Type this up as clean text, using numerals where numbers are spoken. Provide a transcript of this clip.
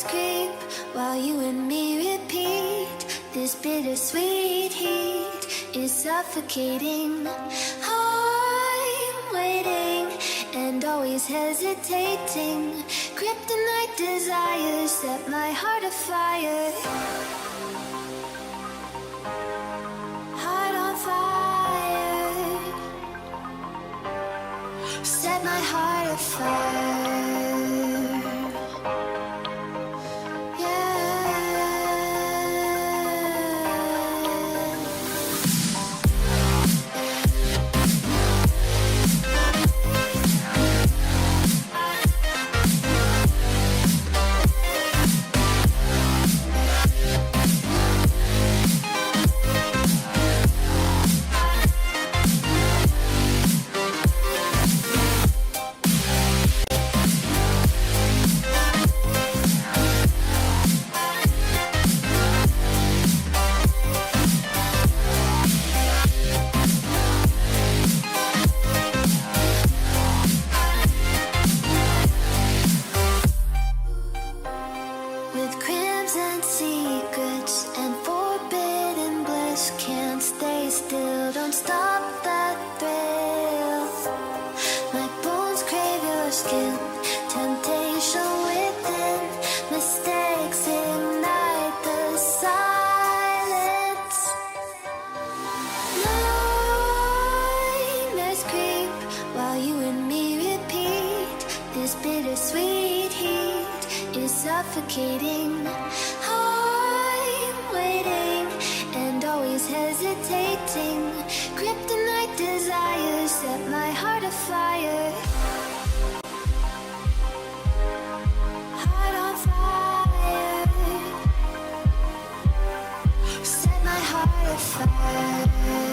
Nightmares creep while you and me repeat. This bittersweet heat is suffocating. I'm waiting and always hesitating. Kryptonite desires set my heart afire. Heart on fire. Set my heart afire. With crimson secrets and forbidden bliss, can't stay still, don't stop that thrill. My bones crave your skin, temptation within, mistakes ignite the silence. Nightmares creep while you and me repeat. This bittersweet heat is suffocating. I'm waiting and always hesitating. Kryptonite desires set my heart afire. Heart on fire. Set my heart afire.